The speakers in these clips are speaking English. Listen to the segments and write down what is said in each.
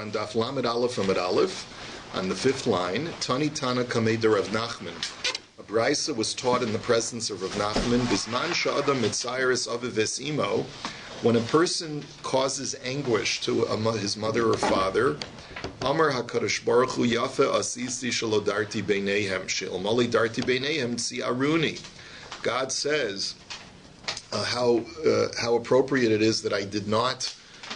on DAF Lamed Aleph Amid Aleph, on the 5th line. Tani Tana Kamei Rav Nachman. A brisa was taught in the presence of Rav Nachman. Bisman Sha'adam Mitzayris Aviv Imo. When a person causes anguish to his mother or father, Amar HaKadosh Baruch Hu Yafe Asisi Shelo Darti Beinehem She'omali Darti Beinehem Tzi Aruni. God says how appropriate it is that I did not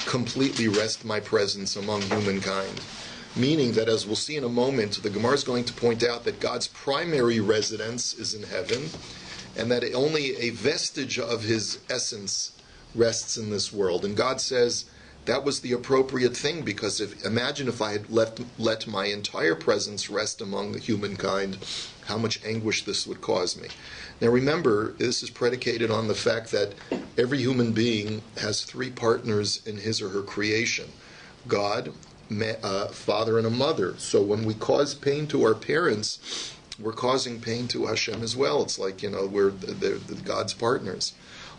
completely rest my presence among humankind. Meaning that, as we'll see in a moment, the Gemara is going to point out that God's primary residence is in heaven, and that only a vestige of His essence rests in this world. And God says that was the appropriate thing, because imagine if I had let my entire presence rest among the humankind, how much anguish this would cause me. Now remember, this is predicated on the fact that every human being has three partners in his or her creation: God, father, and a mother. So when we cause pain to our parents, we're causing pain to Hashem as well. It's like, we're the God's partners.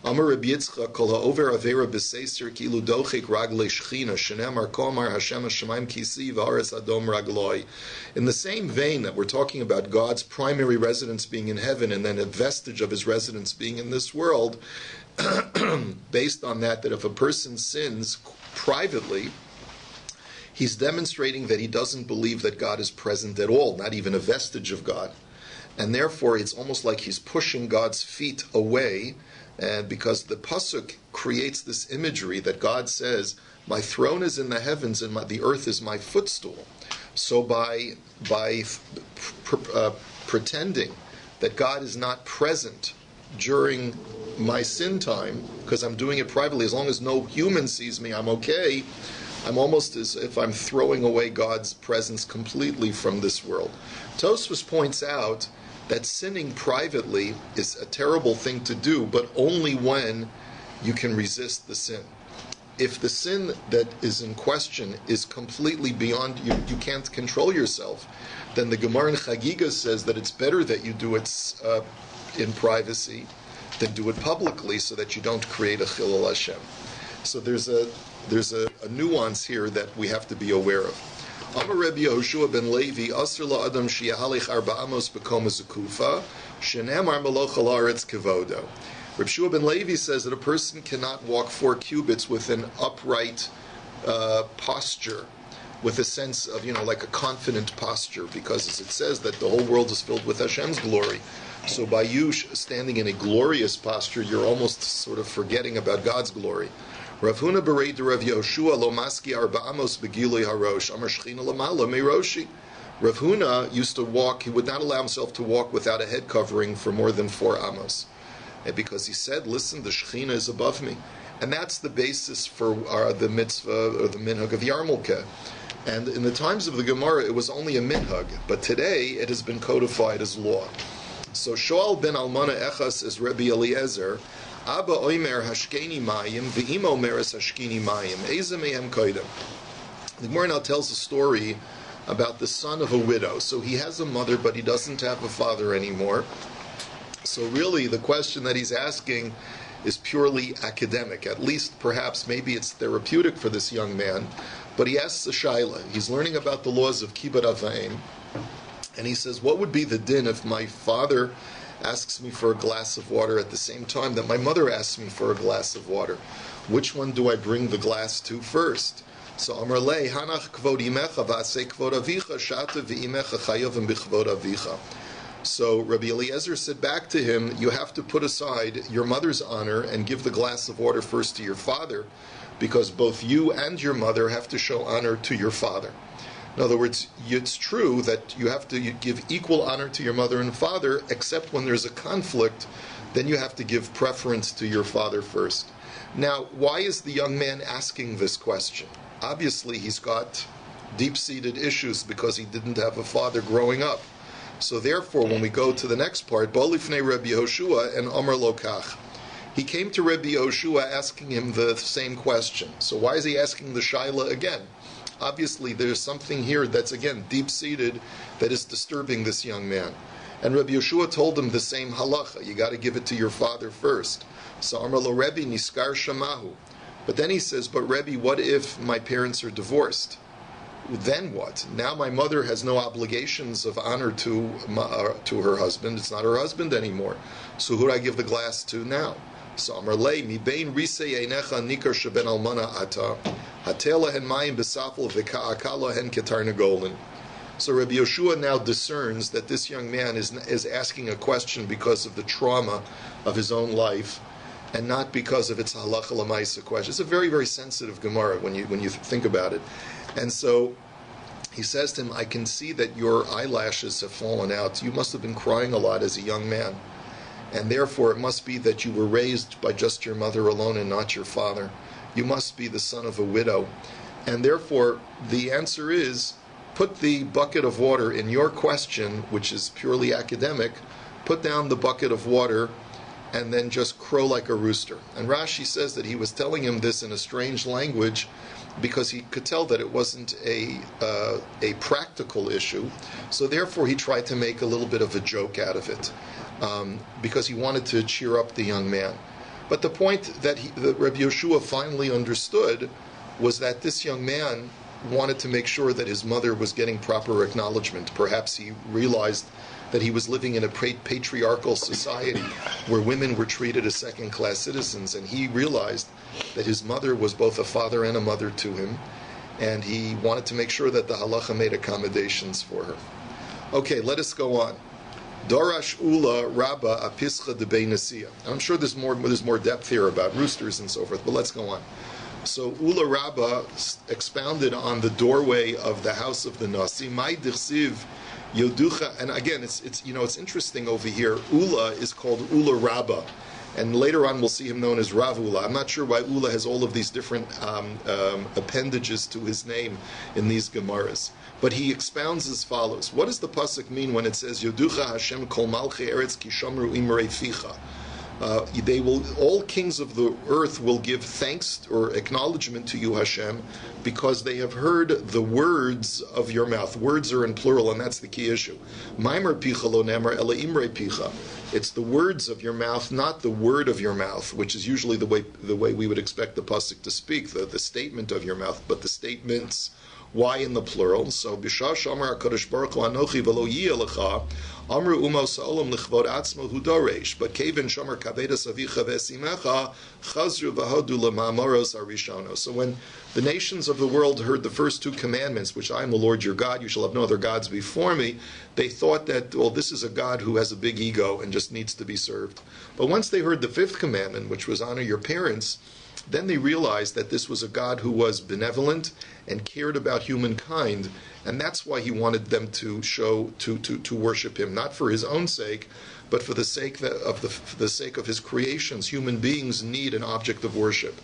Amar Rabbi Yitzchak kol ha'over avera b'seiser kilu dochek raglei shechina shenemar komar Hashem hashemayim kisi v'aretz adom ragloi. In the same vein that we're talking about God's primary residence being in heaven and then a vestige of His residence being in this world, based on that if a person sins privately, he's demonstrating that he doesn't believe that God is present at all, not even a vestige of God. And therefore it's almost like he's pushing God's feet away. And because the pasuk creates this imagery that God says, "My throne is in the heavens, and the earth is my footstool." So by pretending that God is not present during my sin time, because I'm doing it privately, as long as no human sees me, I'm okay. I'm almost as if I'm throwing away God's presence completely from this world. Tosfos points out that sinning privately is a terrible thing to do, but only when you can resist the sin. If the sin that is in question is completely beyond you, you can't control yourself, then the Gemara in Chagiga says that it's better that you do it in privacy than do it publicly, so that you don't create a chilul Hashem. So there's a nuance here that we have to be aware of. Amar Rabbi Yehoshua ben Levi, Asr la'adam sheyahalich arba amos b'koma zekufa, shenemar meloch al haaretz kevodo. Rabbi Yehoshua ben Levi says that a person cannot walk 4 cubits with an upright posture, with a sense of, like a confident posture, because as it says that the whole world is filled with Hashem's glory. So by you standing in a glorious posture, you're almost sort of forgetting about God's glory. Rav Huna berei de Rav Yehoshua lo maski arba amos begilui harosh amar shechina lamala meiroshi. Rav Huna used to walk; he would not allow himself to walk without a head covering for more than 4 amos, because he said, "Listen, the Shechina is above me," and that's the basis for the mitzvah or the minhag of Yarmulke. And in the times of the Gemara, it was only a minhag, but today it has been codified as law. So Shoal ben Almana Echas is Rabbi Eliezer. Abba oimer hashkeni mayim, v'imo omeres hashkeni mayim. Eza mehem koidem. The Gemara now tells a story about the son of a widow. So he has a mother, but he doesn't have a father anymore. So really, the question that he's asking is purely academic. At least, perhaps, maybe it's therapeutic for this young man. But he asks a shaila. He's learning about the laws of kibbud avaim, and he says, "What would be the din if my father asks me for a glass of water at the same time that my mother asks me for a glass of water? Which one do I bring the glass to first?" So Amar lei hanach kvod imecha v'asei kvod avicha shata v'imecha chayavim b'kvod avicha. So Rabbi Eliezer said back to him, you have to put aside your mother's honor and give the glass of water first to your father, because both you and your mother have to show honor to your father. In other words, it's true that you have to give equal honor to your mother and father, except when there's a conflict, then you have to give preference to your father first. Now, why is the young man asking this question? Obviously, he's got deep-seated issues because he didn't have a father growing up. So therefore, when we go to the next part, Bolifnei Rabbi Yehoshua and Amar Lokach, he came to Rabbi Yehoshua asking him the same question. So why is he asking the shaila again? Obviously, there's something here that's, again, deep-seated that is disturbing this young man. And Rabbi Yehoshua told him the same halacha. You got to give it to your father first. So Amar lo Rebbe niskar shamahu. But then he says, but Rebbe, what if my parents are divorced? then what? Now my mother has no obligations of honor to her husband. It's not her husband anymore. So who do I give the glass to now? So Amar Lei, mi bein risei einecha nikar sheben almana ata, hatel lahen mayim besafel v'ka'aka lahen ketar negolin. So Rabbi Yoshua now discerns that this young man is asking a question because of the trauma of his own life, and not because of its halacha l'maisa question. It's a very, very sensitive Gemara when you think about it. And so he says to him, I can see that your eyelashes have fallen out. You must have been crying a lot as a young man. And therefore it must be that you were raised by just your mother alone and not your father. You must be the son of a widow. And therefore the answer is, put the bucket of water in your question, which is purely academic, put down the bucket of water and then just crow like a rooster. And Rashi says that he was telling him this in a strange language because he could tell that it wasn't a practical issue. So therefore he tried to make a little bit of a joke out of it because he wanted to cheer up the young man. But the point that Rabbi Yoshua finally understood was that this young man wanted to make sure that his mother was getting proper acknowledgement. Perhaps he realized that he was living in a patriarchal society where women were treated as second-class citizens, and he realized that his mother was both a father and a mother to him, and he wanted to make sure that the halacha made accommodations for her. Okay, let us go on. Dorash Ula Rabba Apischa de Beinasiya. I'm sure there's more depth here about roosters and so forth, but let's go on. So Ula Rabba expounded on the doorway of the house of the Nasi. Mai Dirsiv Yoducha, and again, it's interesting over here. Ula is called Ula Rabba, and later on we'll see him known as Rav Ula. I'm not sure why Ula has all of these different appendages to his name in these Gemaras, but he expounds as follows. What does the pasuk mean when it says Yoducha Hashem Kol Malchei Eretz Ki Shamru Imrei Ficha? All kings of the earth will give thanks or acknowledgement to you, Hashem, because they have heard the words of your mouth. Words are in plural, and that's the key issue. Maimer picha lo nemar ela imre picha. It's the words of your mouth, not the word of your mouth, which is usually the way we would expect the pasuk to speak, the statement of your mouth, but the statements. Why in the plural? So Bishah Shamar HaKadosh Baruch Hu Anochi V'lo Yiyeh Amru Umos Ha'olam Lichvod Atzmo Hu Doresh, but Kevin Shamar Kavedas Avicha V'esimecha Chazru V'hodu L'Ma'amoros Arishono. So when the nations of the world heard the first two commandments, which I am the Lord your God, you shall have no other gods before me, they thought that, well, this is a God who has a big ego and just needs to be served. But once they heard the fifth commandment, which was honor your parents, then they realized that this was a God who was benevolent and cared about humankind, and that's why he wanted them to worship him, not for his own sake, but for the sake of his creations. Human beings need an object of worship.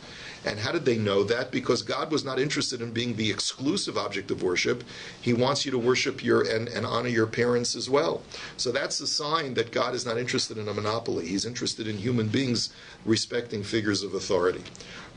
And how did they know that? Because God was not interested in being the exclusive object of worship. He wants you to worship and honor your parents as well. So that's a sign that God is not interested in a monopoly. He's interested in human beings respecting figures of authority.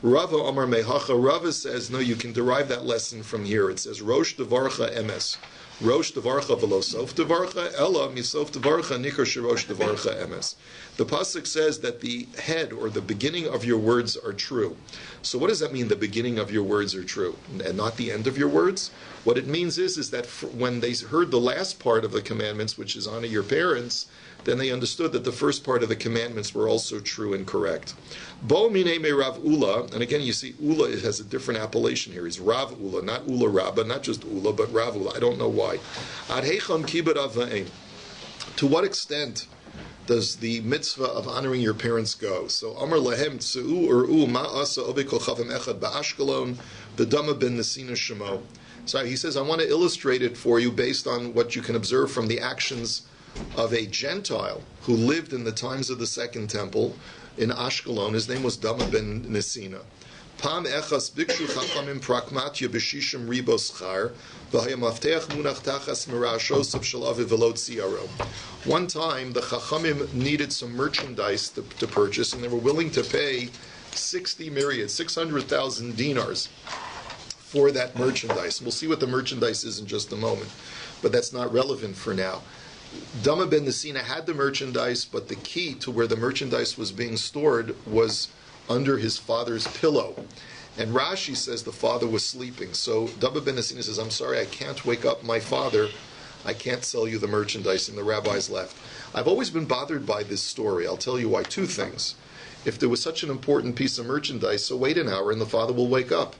Rava Omar Mehacha, Rava says, no, you can derive that lesson from here. It says, Rosh Devarcha Emes. Rosh Devarcha v'lo Sof Devarcha, Ella misof Devarcha nikar sherosh Devarcha Emes. The pasuk says that the head or the beginning of your words are true. So what does that mean, the beginning of your words are true, and not the end of your words? What it means is that when they heard the last part of the commandments, which is honor your parents, then they understood that the first part of the commandments were also true and correct. Bo minei me Rav Ula, and again you see Ula has a different appellation here. He's Rav Ula, not Ula Rabba, not just Ula, but Rav Ula. I don't know why. Ad heicham kibud avayim. To what extent does the mitzvah of honoring your parents go? So Amar lahem tzu'u ur'u ma'asa obe kol chavim echad ba'ashkelon v'dama ben nesina shemo. So he says, I want to illustrate it for you based on what you can observe from the actions of a Gentile who lived in the times of the Second Temple in Ashkelon. His name was Dama ben Nesina. Pam echas bikshu chachamim prakmatya b'shishim ribos char v'haya mafteach munach tachas mirashosav shel aviv v'lo tziaro. One time the chachamim needed some merchandise to purchase, and they were willing to pay 600,000 dinars for that merchandise. We'll see what the merchandise is in just a moment, but that's not relevant for now. Dama ben Nesina had the merchandise, but the key to where the merchandise was being stored was under his father's pillow. And Rashi says the father was sleeping. So Dabba ben Asina says, I'm sorry, I can't wake up my father. I can't sell you the merchandise. And the rabbis left. I've always been bothered by this story. I'll tell you why. Two things. If there was such an important piece of merchandise, so wait an hour and the father will wake up.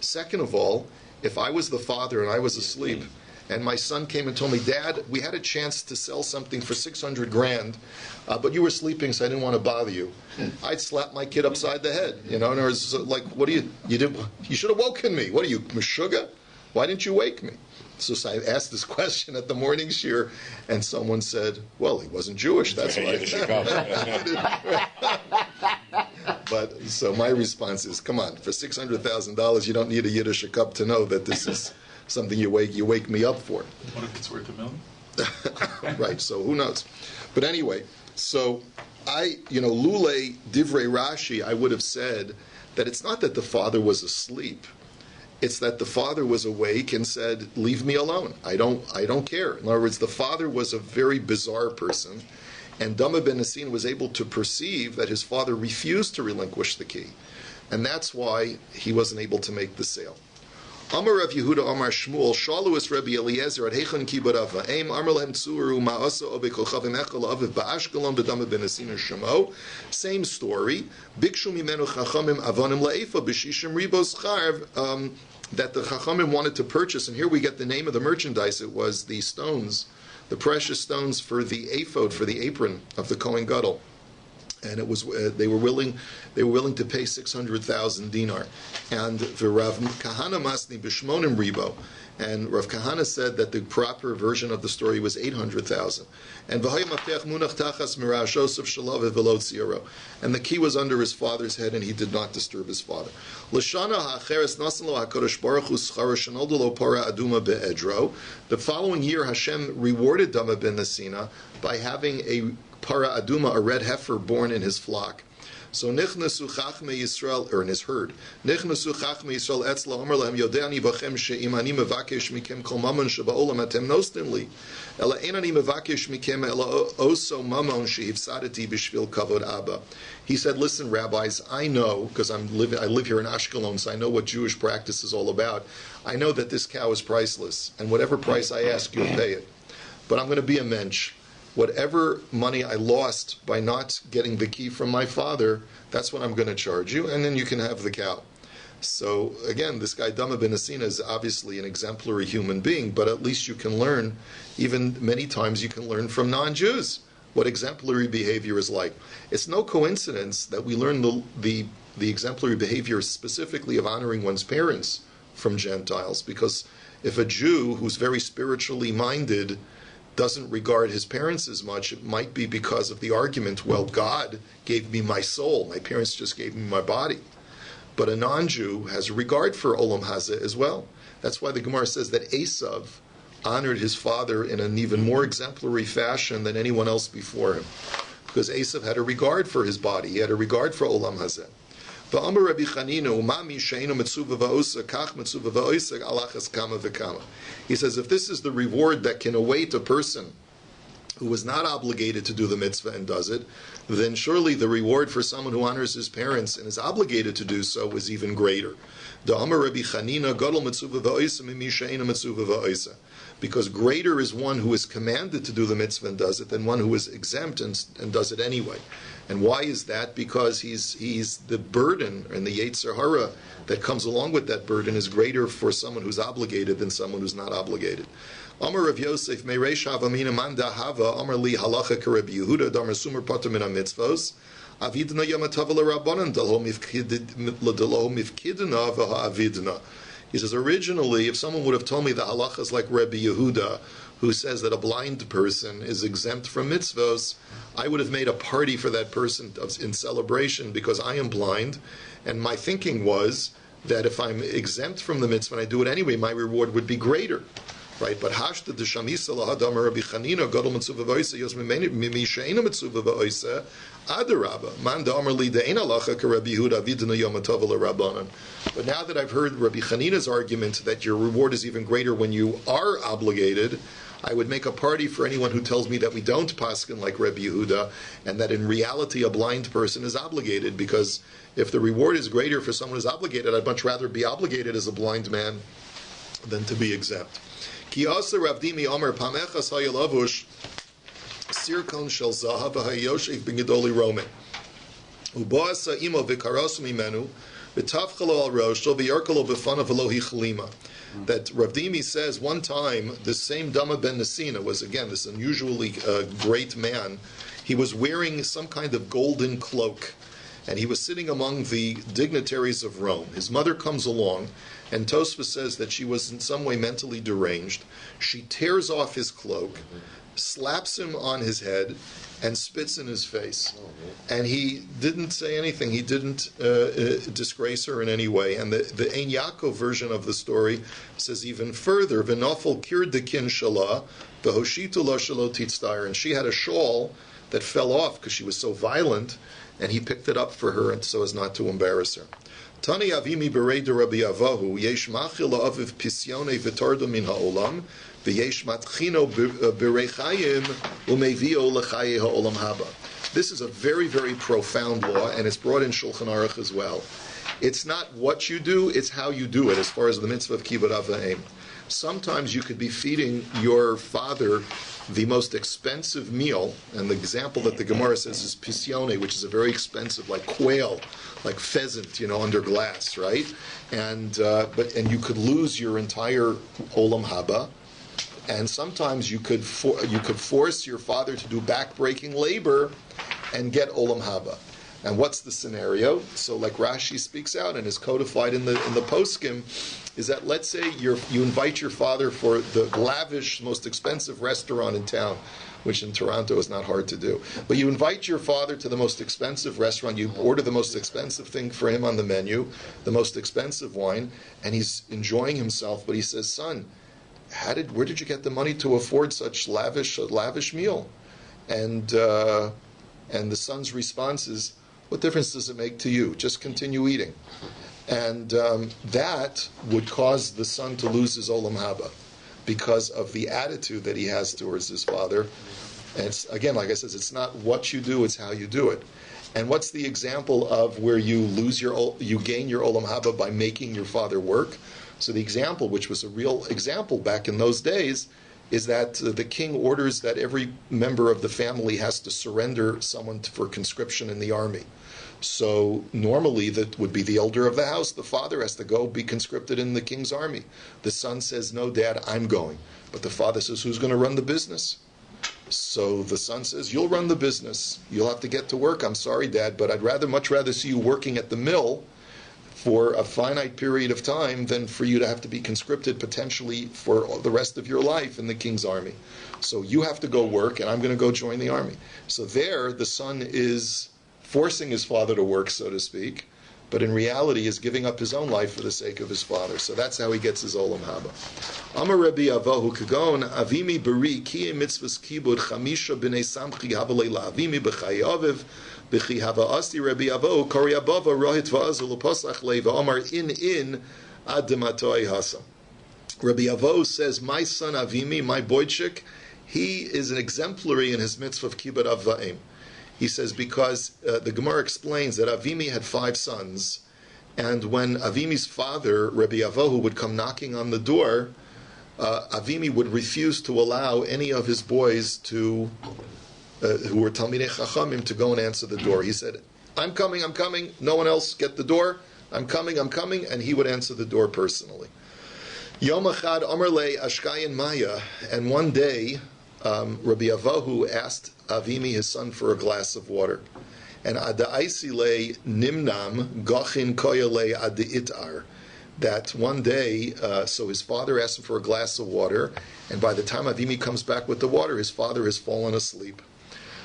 Second of all, if I was the father and I was asleep, and my son came and told me, Dad, we had a chance to sell something for 600 grand, but you were sleeping, so I didn't want to bother you. I'd slap my kid upside the head. You know, and it was like, what do you should have woken me. What are you, Meshuggah? Why didn't you wake me? So I asked this question at the morning shir, and someone said, well, he wasn't Jewish, that's why. But so my response is, come on, for $600,000, you don't need a Yiddish cup to know that this is something you wake me up for. What if it's worth $1 million? Right, so who knows? But anyway, so Lule Divrei Rashi, I would have said that it's not that the father was asleep. It's that the father was awake and said, leave me alone. I don't care. In other words, the father was a very bizarre person, and Dama ben Asin was able to perceive that his father refused to relinquish the key. And that's why he wasn't able to make the sale. Amar Rav Yehuda Amar Shmuel Shalu es Rabbi Eliezer at Heichon Kibbud Ava Aim Amar Lehem Tzuru Ma'asa Obe Kolchavim Echel Aviv Ba'ashkelon B'Dama Ben Asina Shemo. Same story. Bikshu Mimenu Chachamim Avonim La'efa B'Shishim Ribos Charv that the Chachamim wanted to purchase, and here we get the name of the merchandise. It was the stones, the precious stones for the ephod, for the apron of the Kohen Gadol. And it was they were willing to pay 600,000 dinar, and the Rav Kahana Masni b'Shmonim Ribo, and Rav Kahana said that the proper version of the story was 800,000. And v'hay mafech munach tachas mirash Yosef shalav v'lo tziro, and the key was under his father's head, and he did not disturb his father. L'shana ha'acheres nasan lo hakadosh baruch hu schara shenoldu lo para aduma be'edro. The following year, Hashem rewarded Dama ben Nasina by having a para aduma, a red heifer born in his flock. So nichnasu chachmei Yisrael, or in his herd. Nichnasu chachmei Yisrael etzla omer lehem yodeani bachem she'im ani mevakesh mikem kol mamon sheba'olam atem nostin li. Ela ein ani mevakesh mikem ela oso mamon she'hifsadeti b'shvil kavod abba. He said, listen, rabbis, I know, because I live here in Ashkelon, so I know what Jewish practice is all about. I know that this cow is priceless, and whatever price I ask, you'll pay it. But I'm going to be a mensch. Whatever money I lost by not getting the key from my father, that's what I'm going to charge you, and then you can have the cow. So again, this guy Dama ben Asina is obviously an exemplary human being, but at least you can learn, even many times you can learn from non-Jews what exemplary behavior is like. It's no coincidence that we learn the exemplary behavior specifically of honoring one's parents from Gentiles, because if a Jew who's very spiritually minded doesn't regard his parents as much, it might be because of the argument, well, God gave me my soul, my parents just gave me my body. But a non-Jew has a regard for Olam Hazeh as well. That's why the Gemara says that Esav honored his father in an even more exemplary fashion than anyone else before him. Because Esav had a regard for his body, he had a regard for Olam Hazeh. He says, if this is the reward that can await a person who was not obligated to do the mitzvah and does it, then surely the reward for someone who honors his parents and is obligated to do so is even greater. Because greater is one who is commanded to do the mitzvah and does it than one who is exempt and does it anyway. And why is that? Because he's the burden, and the Yetzer Hara that comes along with that burden is greater for someone who's obligated than someone who's not obligated. Amar Rav Yosef Meireish Havamina Manda Hava Amar Li Halacha Kareb Yehuda Damar Sumer Pater Min HaMitzvos Avidna Yamatava LaRabbanan Dalho Mifkidna V'Ha'avidna. He says, originally, if someone would have told me the halacha is like Rabbi Yehuda, who says that a blind person is exempt from mitzvos, I would have made a party for that person in celebration because I am blind, and my thinking was that if I'm exempt from the mitzvah and I do it anyway, my reward would be greater. right? But hashta de shamisa lahadam Rabbi Chanina gadol mitzuva v'oisa yos mimi she'ena mitzuva v'oisa adarabba man da'amar li de'ena lacha ka Rabbi Yehuda avidina yom tova l'rabbanan. But now that I've heard Rabbi Chanina's argument that your reward is even greater when you are obligated, I would make a party for anyone who tells me that we don't paskin like Rabbi Yehuda, and that in reality a blind person is obligated, because if the reward is greater for someone who's obligated, I'd much rather be obligated as a blind man than to be exempt. Ki asa Rav Dimi Omer pamechas hayalavush sirkon shel zahav hayoshev b'gedoli romen uboasa imo v'karos mimenu v'tavchalo al roshel v'yarkalo b'fanav v'lo hichalima. That Rav Dimi says one time this same Dama ben Nesina was, again, this unusually great man. He was wearing some kind of golden cloak, and he was sitting among the dignitaries of Rome. His mother comes along, and Tosfos says that she was in some way mentally deranged. She tears off his cloak, slaps him on his head, and spits in his face. And he didn't say anything. He didn't disgrace her in any way. And the Ein Yaakov version of the story says even further, V'nafal kirdekin shala, v'hoshitu lo shelo titzdair. And she had a shawl that fell off because she was so violent, and he picked it up for her and so as not to embarrass her. Tani avimi berei de Rabbi Avahu, yesh machil la'aviv pisyone v'tardo min ha'olam, v'yesh matchino berei chayim u'mevio l'chaye ha'olam haba. This is a very, very profound law, and it's brought in Shulchan Aruch as well. It's not what you do, it's how you do it, as far as the mitzvah of kibbud av v'aim. Sometimes you could be feeding your father the most expensive meal, and the example that the Gemara says is pisyone, which is a very expensive, like quail, like pheasant, under glass, right? And you could lose your entire olam haba, and sometimes you could force your father to do backbreaking labor and get olam haba. And what's the scenario? So, like Rashi speaks out and is codified in the poskim, is that let's say you invite your father for the lavish, most expensive restaurant in town, which in Toronto is not hard to do. But you invite your father to the most expensive restaurant, you order the most expensive thing for him on the menu, the most expensive wine, and he's enjoying himself, but he says, son, where did you get the money to afford such lavish meal? And the son's response is, what difference does it make to you? Just continue eating. And that would cause the son to lose his olam haba because of the attitude that he has towards his father. And it's, again, like I said, it's not what you do, it's how you do it. And what's the example of where you gain your olam haba by making your father work? So the example, which was a real example back in those days, is that the king orders that every member of the family has to surrender someone for conscription in the army. So normally that would be the elder of the house. The father has to go be conscripted in the king's army. The son says, no, Dad, I'm going. But the father says, who's going to run the business? So the son says, you'll run the business. You'll have to get to work. I'm sorry, Dad, but I'd much rather see you working at the mill for a finite period of time than for you to have to be conscripted potentially for the rest of your life in the king's army. So you have to go work, and I'm going to go join the army. So there, the son is forcing his father to work, so to speak, but in reality is giving up his own life for the sake of his father. So that's how he gets his olam haba. Amar Rabbi Avahu kagon avimi beri ki mitzvahs kibud chamisha b'nei samchi havalei la'avimi b'chai aviv b'chi hava asti Rabbi Avahu kari abava rohit va'azul u'posach lei va'amar in ad dematoi hasa. Rabbi Avahu says, my son Avimi, my boychik, he is an exemplary in his mitzvah of kibbud av va'im. He says because the Gemara explains that Avimi had 5 sons, and when Avimi's father, Rabbi Avahu, would come knocking on the door, Avimi would refuse to allow any of his boys who were Talmidei Chachamim to go and answer the door. He said, I'm coming, no one else get the door, I'm coming, and he would answer the door personally. Yom Echad Amar Le Ashkayin Maya, and one day Rabbi Avahu asked Avimi, his son, for a glass of water. And Ada'aisile Nimnam Gochin Koyale Adi Itar. That one day, so his father asked him for a glass of water, and by the time Avimi comes back with the water, his father has fallen asleep.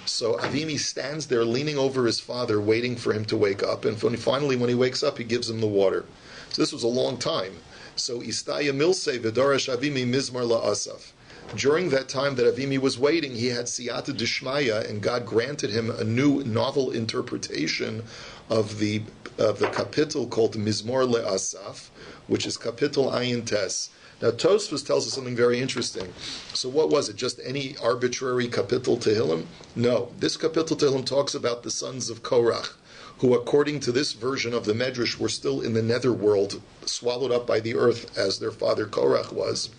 So Avimi stands there leaning over his father, waiting for him to wake up, and finally when he wakes up, he gives him the water. So this was a long time. So Istaya Milse V'Dorash Avimi Mizmar LaAsaf. During that time that Avimi was waiting, he had Siyata Dishmaya, and God granted him a new novel interpretation of the kapitel called Mizmor LeAsaf, which is kapitel Ayin Tes. Now Tosfos tells us something very interesting. So what was it? Just any arbitrary kapitel Tehillim? No. This kapitel Tehillim talks about the sons of Korach, who according to this version of the Medrash were still in the netherworld, swallowed up by the earth as their father Korach was.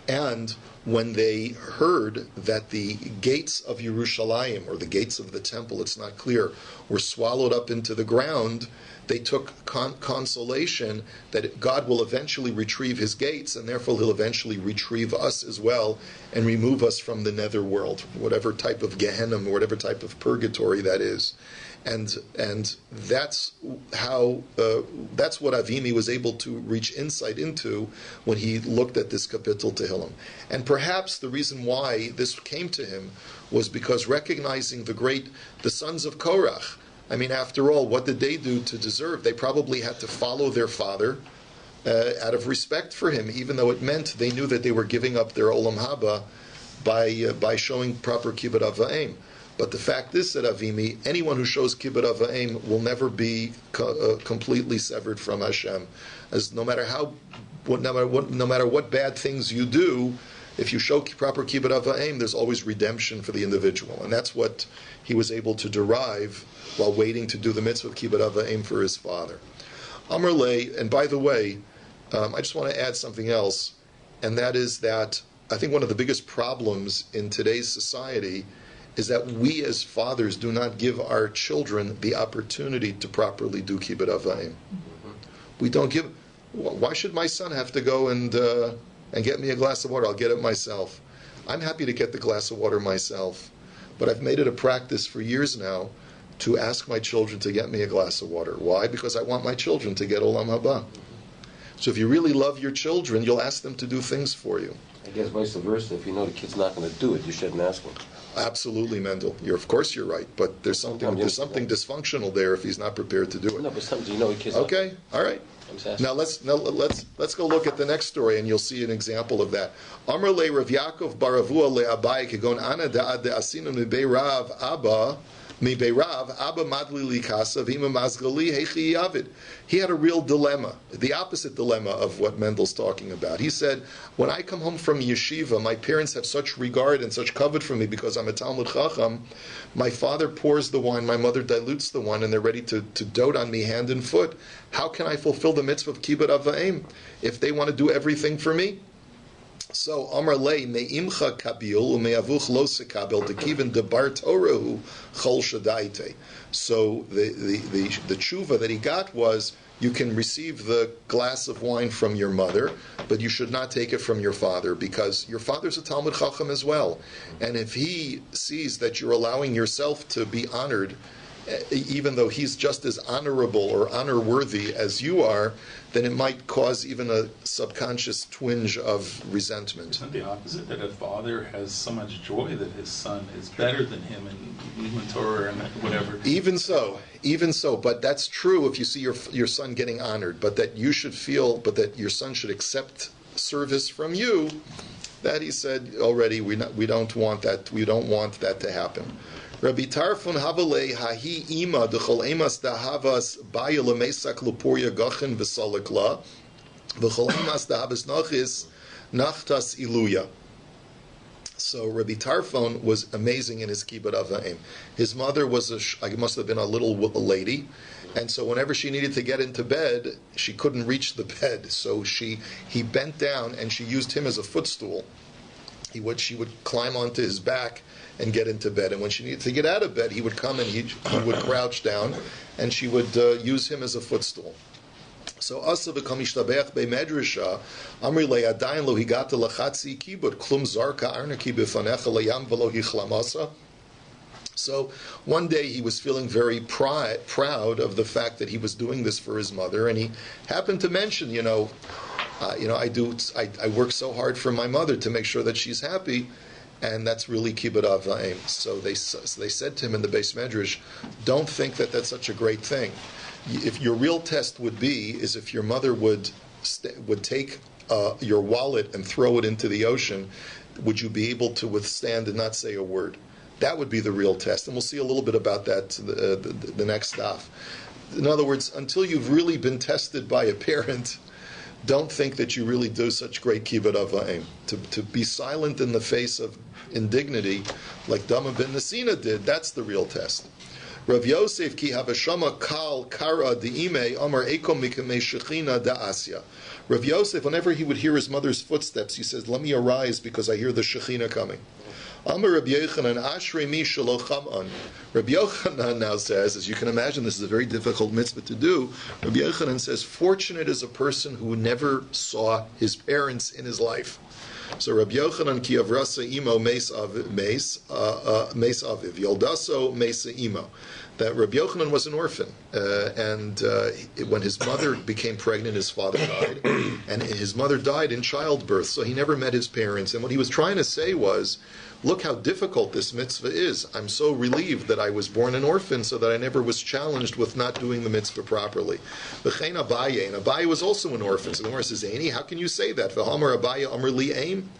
And when they heard that the gates of Yerushalayim, or the gates of the temple, it's not clear, were swallowed up into the ground, they took consolation that God will eventually retrieve his gates, and therefore he'll eventually retrieve us as well and remove us from the netherworld, whatever type of Gehenna, or whatever type of purgatory that is. And that's how that's what Avimi was able to reach insight into when he looked at this kapitel Tehillim. And perhaps the reason why this came to him was because recognizing the sons of Korach. I mean, after all, what did they do to deserve? They probably had to follow their father out of respect for him, even though it meant they knew that they were giving up their olam haba by showing proper kibbud av va'em. But the fact is that Avimi, anyone who shows kibbud av va'em will never be completely severed from Hashem. As no matter what bad things you do, if you show proper kibbud av va'em, there's always redemption for the individual, and that's what he was able to derive while waiting to do the mitzvah of kibbud av va'em for his father. Amar lei, and by the way, I just want to add something else, and that is that I think one of the biggest problems in today's society is that we as fathers do not give our children the opportunity to properly do kibbud av va'em. We don't give. Why should my son have to go and get me a glass of water? I'll get it myself. I'm happy to get the glass of water myself, but I've made it a practice for years now to ask my children to get me a glass of water. Why? Because I want my children to get olam haba. So if you really love your children, you'll ask them to do things for you. I guess vice versa. If you know the kid's not going to do it, you shouldn't ask him. Absolutely, Mendel. Of course you're right, but there's something dysfunctional there if he's not prepared to do it. No, but sometimes you know the kid's okay, all right. Now let's go look at the next story, and you'll see an example of that. Amar le Rav Yaakov baravua le Abai kegon ana da'ad de'asinu mibei Rav Abba madli likasa v'ima mazgali hechi yavid. He had a real dilemma, the opposite dilemma of what Mendel's talking about. He said, when I come home from yeshiva, my parents have such regard and such covet for me because I'm a Talmud Chacham. My father pours the wine, my mother dilutes the wine, and they're ready to dote on me hand and foot. How can I fulfill the mitzvah of kibbud av va'em if they want to do everything for me? So Amar lei me'imcha kabil u'me'avuch lo sekabil dekivin debar torahu chol shadaite. So the tshuva that he got was, you can receive the glass of wine from your mother, but you should not take it from your father, because your father's a Talmud Chacham as well. And if he sees that you're allowing yourself to be honored, even though he's just as honorable or honor-worthy as you are, then it might cause even a subconscious twinge of resentment. Isn't it the opposite, that a father has so much joy that his son is better than him in Torah and whatever? Even so, but that's true if you see your son getting honored, but that you should feel, but that your son should accept service from you, that he said already, we don't want that to happen. Rabbi Tarfon Havalei Hahi Ima Dechol Emas Dahavas Baya Lemesak Lupuria Gachin V'Salakla V'Chol Emas Dahavas Nachis Nachtas Iluya. So Rabbi Tarfon was amazing in his kibbud av va'em. His mother was must have been a little lady, and so whenever she needed to get into bed, she couldn't reach the bed. So he bent down and she used him as a footstool. She would climb onto his back and get into bed. And when she needed to get out of bed, he would come and he would crouch down, and she would use him as a footstool. So asa v'kamishtabech be'medrasha amri le'adayin lo higata lachatzi kibud klum zarka arnaki b'fanecha le'yam v'lo hichlamasa. So one day he was feeling very proud of the fact that he was doing this for his mother, and he happened to mention, I work so hard for my mother to make sure that she's happy, and that's really kibbud av va'em. So they said to him in the Beis Medrash, don't think that that's such a great thing. If your real test would be is if your mother would would take your wallet and throw it into the ocean, would you be able to withstand and not say a word? That would be the real test, and we'll see a little bit about that the next DAF. In other words, until you've really been tested by a parent, don't think that you really do such great kibbud avayim. To be silent in the face of indignity, like Dama ben Nesina did, that's the real test. Rav Yosef ki havashama kal kara diime amar ekom mikame shechina da Asya. Rav Yosef, whenever he would hear his mother's footsteps, he says, "Let me arise because I hear the Shechina coming." Amar Rabbi Yochanan ashrei mi shelo chamon. Rabbi Yochanan now says, as you can imagine, this is a very difficult mitzvah to do. Rabbi Yochanan says, "Fortunate is a person who never saw his parents in his life." So Rabbi Yochanan ki avrasa imo meis aviv yoldaso meisa imo. That Rabbi Yochanan was an orphan, and when his mother became pregnant, his father died, and his mother died in childbirth, so he never met his parents. And what he was trying to say was, look how difficult this mitzvah is. I'm so relieved that I was born an orphan so that I never was challenged with not doing the mitzvah properly. V'chein Abaye, and Abaye was also an orphan. So the Gemara says, Eini, how can you say that? V'hamar Abaye amar li aim.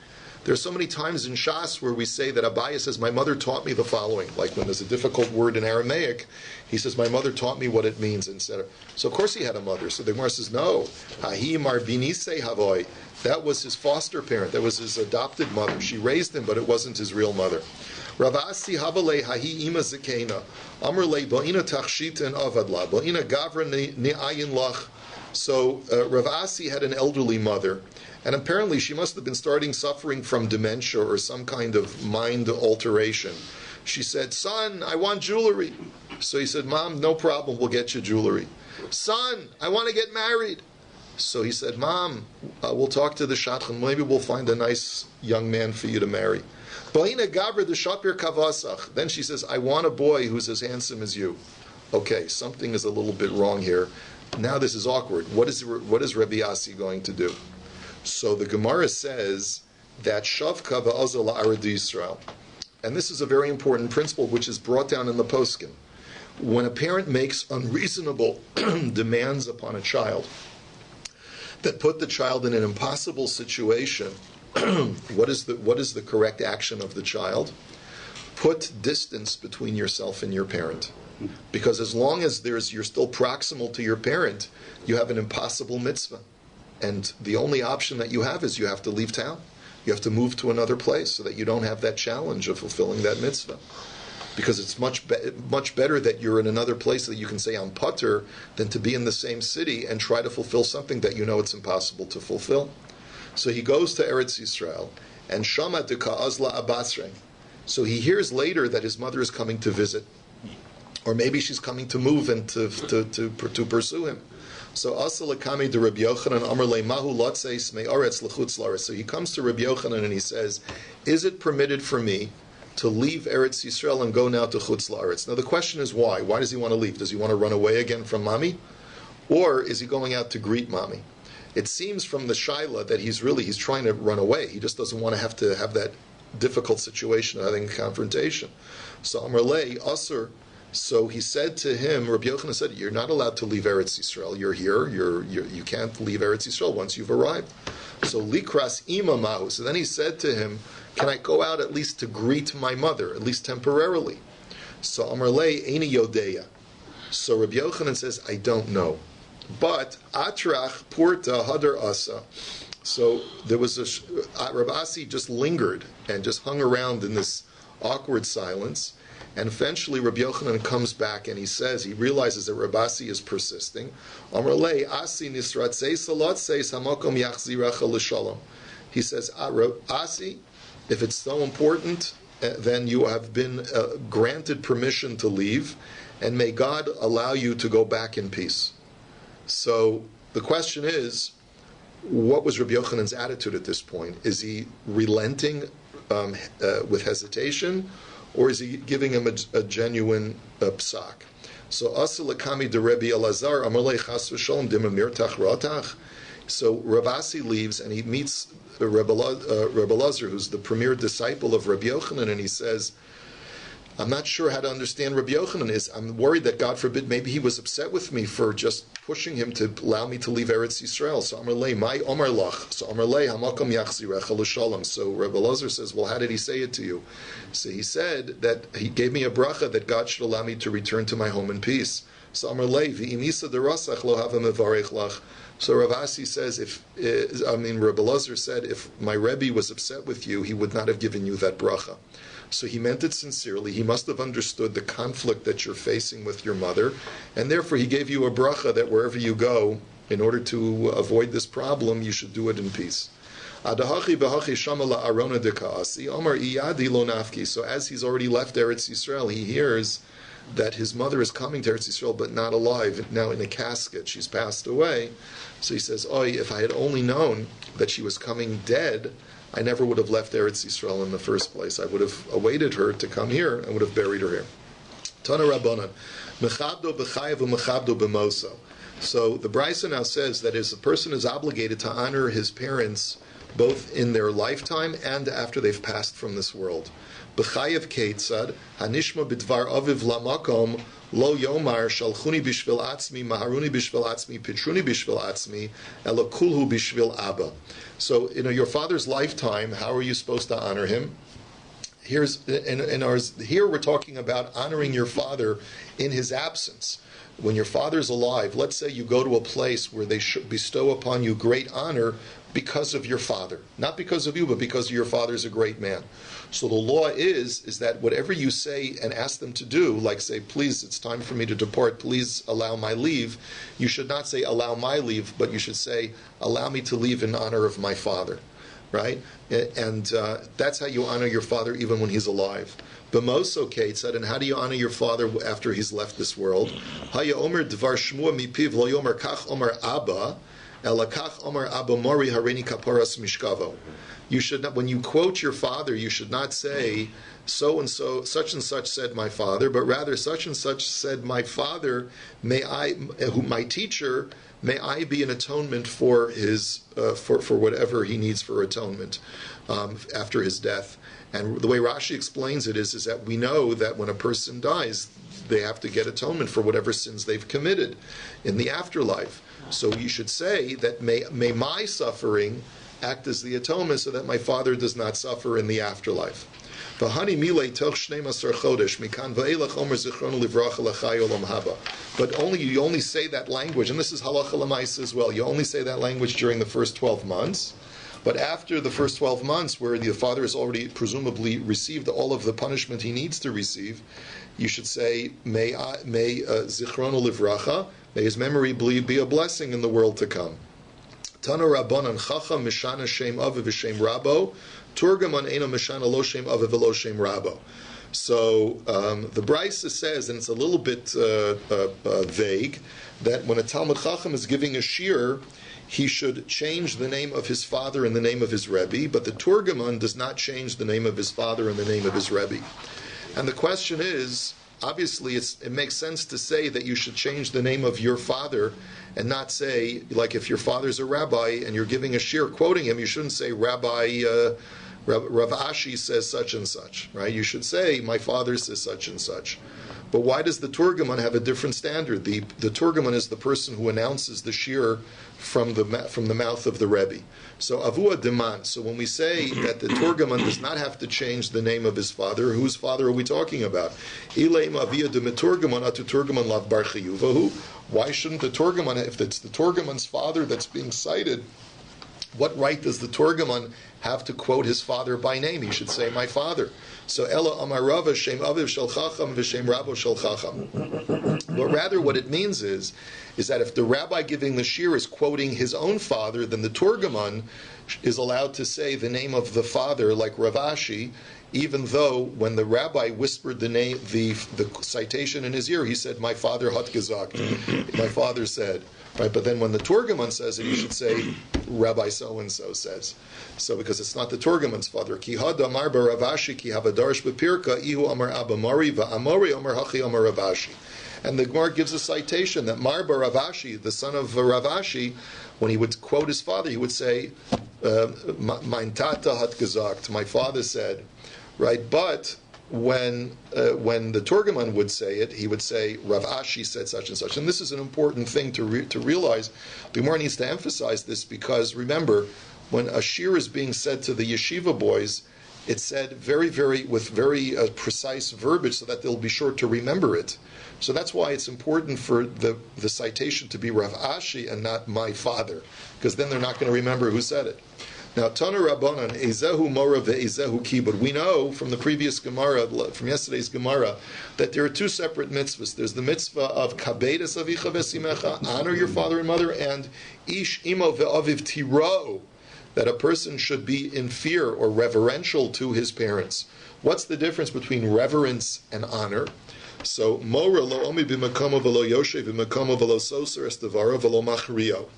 There's so many times in Shas where we say that Abaye says, my mother taught me the following. Like when there's a difficult word in Aramaic, he says, my mother taught me what it means, etc. So of course he had a mother. So the Gemara says, no. Hahi marbinise havoy. That was his foster parent. That was his adopted mother. She raised him, but it wasn't his real mother. Ravasi havale hahi ima zekena. Amrle bo'ina tachshita avadla. Bo'ina gavra ni'ayin lach. So Rav Asi had an elderly mother, and apparently she must have been suffering from dementia or some kind of mind alteration. She said, son, I want jewelry. So he said, Mom, no problem, we'll get you jewelry. Son, I want to get married. So he said, Mom, we'll talk to the shadchan, maybe we'll find a nice young man for you to marry. Then she says, I want a boy who's as handsome as you. Okay, something is a little bit wrong here. Now this is awkward. What is Rabbi Asi going to do? So the Gemara says that Shavka va'azal la'arad Yisrael. And this is a very important principle which is brought down in the poskim. When a parent makes unreasonable demands upon a child that put the child in an impossible situation, what is the correct action of the child? Put distance between yourself and your parent. Because as long as you're still proximal to your parent, you have an impossible mitzvah. And the only option that you have is you have to leave town. You have to move to another place so that you don't have that challenge of fulfilling that mitzvah. Because it's much better that you're in another place that you can say I'm putter than to be in the same city and try to fulfill something that you know it's impossible to fulfill. So he goes to Eretz Yisrael, and Shama de Ka'azla Abasre. So he hears later that his mother is coming to visit. Or maybe she's coming to move and to pursue him. So Asalakami de Rabbi Yochanan Amar le Mahu Lotzeis Me'aretz L'chutz La'aretz. So he comes to Rabbi Yochanan and he says, is it permitted for me to leave Eretz Yisrael and go now to Chutz La'aretz? Now the question is why? Why does he want to leave? Does he want to run away again from mommy? Or is he going out to greet mommy? It seems from the Shaila that he's trying to run away. He just doesn't want to have that difficult situation of having a confrontation. So Amar le Asur. So he said to him, Rabbi Yochanan said, you're not allowed to leave Eretz Yisrael. You're here. You can't leave Eretz Yisrael once you've arrived. So likras ima mahu. So then he said to him, can I go out at least to greet my mother, at least temporarily? So Amar le eini yodeya. So Rabbi Yochanan says, I don't know. But atrach purta hadar asa. So there was Rabbi Asi just lingered and just hung around in this awkward silence. And eventually Rabbi Yochanan comes back and he realizes that Rabbi Asi is persisting. Amar le Asi nisratzei salatzeis hamakom yachzirecha l'shalom. He says, Asi, if it's so important, then you have been granted permission to leave, and may God allow you to go back in peace. So the question is, what was Rabbi Yochanan's attitude at this point? Is he relenting with hesitation? Or is he giving him a genuine psak? So Asalakami de Rabbi Elazar Amalei Chas v'Shalom Dimamir Tach Ratach. So Rav Asi leaves and he meets Rabbi Elazar, who's the premier disciple of Rabbi Yochanan, and he says, I'm not sure how to understand Rabbi Yochanan is. I'm worried that, God forbid, maybe he was upset with me for just pushing him to allow me to leave Eretz Yisrael. So Amar Lei, my Omar Lach. So Amar Lei, Hamakom Yachzirecha L'Shalom. So Rabbi Elazar says, well, how did he say it to you? So he said that he gave me a bracha that God should allow me to return to my home in peace. So Amar Lei, V'imisa derasach lo hava mevarech lach. So Rav Asi says, Rabbi Elazar said, if my Rebbe was upset with you, he would not have given you that bracha. So he meant it sincerely. He must have understood the conflict that you're facing with your mother, and therefore he gave you a bracha that wherever you go, in order to avoid this problem, you should do it in peace. So as he's already left Eretz Yisrael, he hears that his mother is coming to Eretz Yisrael, but not alive, now in a casket. She's passed away. So he says, "Oy, if I had only known that she was coming dead, I never would have left Eretz Yisrael in the first place. I would have awaited her to come here and would have buried her here." Tana Rabbanan, mechabdo b'chayav u'mechabdo b'moso. So the Brisa now says that as a person is obligated to honor his parents both in their lifetime and after they've passed from this world. B'chayav keitzad hanishma b'dvar aviv lamakom lo yomar shalchuni bishvil atzmi maharuni bishvil atzmi pitruni bishvil atzmi ela kulhu bishvil abba. So in your father's lifetime, how are you supposed to honor him? Here we're talking about honoring your father in his absence. When your father's alive, let's say you go to a place where they bestow upon you great honor because of your father. Not because of you, but because your father's a great man. So the law is that whatever you say and ask them to do, like say, please, it's time for me to depart, please allow my leave, you should not say, allow my leave, but you should say, allow me to leave in honor of my father. Right? And that's how you honor your father even when he's alive. B'moso keitzad, and how do you honor your father after he's left this world? Haya omer dvar shmua mipiv lo yomer kach omer abba, ela kach omer abba mori harini kaparas mishkavo. You should not, when you quote your father, you should not say, so and so, such and such said my father, but rather such and such said my father, my teacher, may I be an atonement for his for whatever he needs for atonement after his death. And the way Rashi explains it is that we know that when a person dies, they have to get atonement for whatever sins they've committed in the afterlife. So you should say that may my suffering act as the atonement so that my father does not suffer in the afterlife. But only you only say that language, and this is halacha l'maisa as well. You only say that language during the first 12 months. But after the first 12 months, where the father has already presumably received all of the punishment he needs to receive, you should say, may zichronu livracha, may his memory be a blessing in the world to come. Tana Rabbanan Chacham Mishana Shem Aviv V'Shem Rabo Turgaman Ena Mishana Lo Shem Aviv V'Lo Shem Rabo. So the Brisa says, and it's a little bit vague, that when a Talmud Chacham is giving a shir, he should change the name of his father and the name of his Rebbe, but the Turgaman does not change the name of his father and the name of his Rebbe. And the question is, obviously it makes sense to say that you should change the name of your father and not say, like if your father's a rabbi and you're giving a shir quoting him, you shouldn't say Rabbi Rav Ashi says such and such, right? You should say my father says such and such. But why does the Turgaman have a different standard? The Turgaman is the person who announces the shir from the mouth of the Rebbe. So avua deman. So when we say that the Turgaman does not have to change the name of his father, whose father are we talking about? Ileim avia de meturgaman atu Turgaman lav bar chiyuvahu. Why shouldn't the Turgaman, if it's the Turgaman's father that's being cited, what right does the Turgaman have to quote his father by name? He should say, my father. So, Ela Amarava Shem Aviv Shel Chacham V'Shem Rabo Shel Chacham. But rather what it means is that if the rabbi giving the shir is quoting his own father, then the Turgaman is allowed to say the name of the father, like Rav Ashi, even though when the rabbi whispered the name, the citation in his ear, he said, my father hat gesagt, my father said. Right, but then when the Turgaman says it, you should say Rabbi so-and-so says. So because it's not the Turgaman's father. Ki hada amar baravashi ki havadarsh bepirka ihu amar abamari va'amori amar hachi amar Ravashi. And the Gemara gives a citation that Mar baravashi, the son of Ravashi, when he would quote his father, he would say, mein tata hat gesagt, my father said. Right, but when the Turgaman would say it, he would say, Rav Ashi said such and such. And this is an important thing to realize. The Gemara needs to emphasize this because, remember, when a shir is being said to the yeshiva boys, it's said with very precise verbiage so that they'll be sure to remember it. So that's why it's important for the citation to be Rav Ashi and not my father, because then they're not going to remember who said it. Now, Tana Rabbanan, Ezehu Mora ve'Ezehu Kibud. We know from the previous Gemara, from yesterday's Gemara, that there are two separate mitzvahs. There's the mitzvah of Kabedas Avicha Vesimecha, honor your father and mother, and Ish Imo ve'Aviv Tiro, that a person should be in fear or reverential to his parents. What's the difference between reverence and honor? So, Mora lo omi b'makamo v'lo yoshe b'makamo v'lo soser estavara v'lo machrio.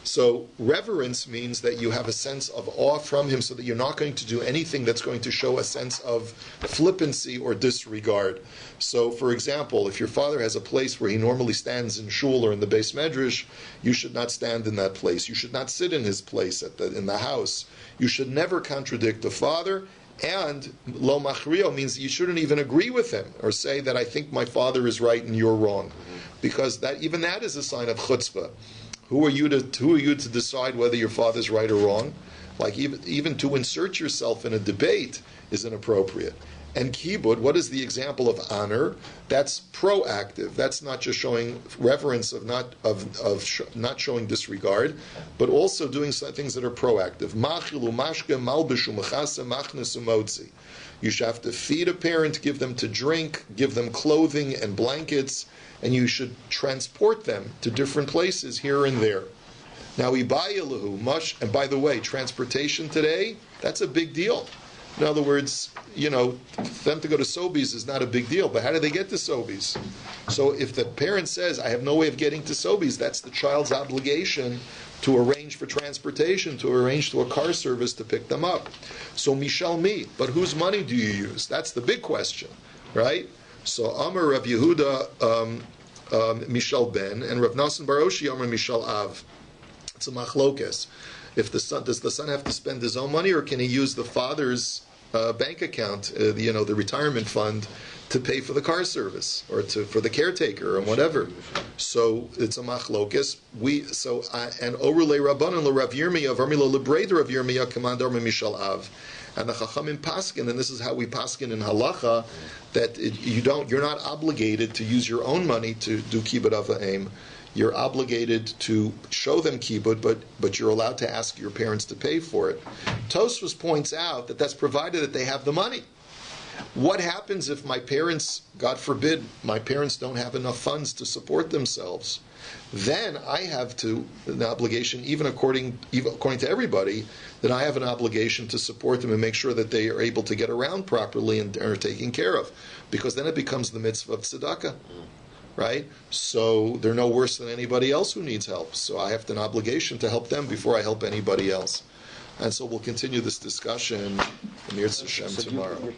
So, reverence means that you have a sense of awe from him so that you're not going to do anything that's going to show a sense of flippancy or disregard. So, for example, if your father has a place where he normally stands in shul or in the Beis Medrash, you should not stand in that place. You should not sit in his place in the house. You should never contradict the father. And lo machrio means you shouldn't even agree with him or say that I think my father is right and you're wrong, because even that is a sign of chutzpah. Who are you to decide whether your father's right or wrong? Like even to insert yourself in a debate is inappropriate. And kibud, what is the example of honor? That's proactive. That's not just showing reverence of not showing disregard, but also doing things that are proactive. Machilu mashke malbishu mechase machnesu motzi. You should have to feed a parent, give them to drink, give them clothing and blankets, and you should transport them to different places here and there. Now, ibayalahu mush, and by the way, transportation today, that's a big deal. In other words, for them to go to Sobeys is not a big deal, but how do they get to Sobeys? So if the parent says, I have no way of getting to Sobeys, that's the child's obligation to arrange for transportation, to arrange to a car service to pick them up. So Mishal Mi, but whose money do you use? That's the big question, right? So Amar Rav Yehuda Mishal Ben, and Rav Nasan Baroshi Amar Mishal Av. It's a machlokes. Does the son have to spend his own money, or can he use the father's bank account, the retirement fund, to pay for the car service or for the caretaker or whatever? So it's a machlokes. And Orule Rabbanan LeRav Yirmiyah Varmilo LeBreder Rav Yirmiyah Commandar Mishal Av. And the Chachamim paskin, and this is how we paskin in halacha, that you're not obligated to use your own money to do kibbud ava'im. You're obligated to show them kibbud, but you're allowed to ask your parents to pay for it. Tosfos points out that that's provided that they have the money. What happens if my parents, God forbid, my parents don't have enough funds to support themselves? Then I have an obligation, even according to everybody, that I have an obligation to support them and make sure that they are able to get around properly and are taken care of. Because then it becomes the mitzvah of tzedakah. Right? So they're no worse than anybody else who needs help. So I have an obligation to help them before I help anybody else. And so we'll continue this discussion in Yirtzeh Hashem tomorrow.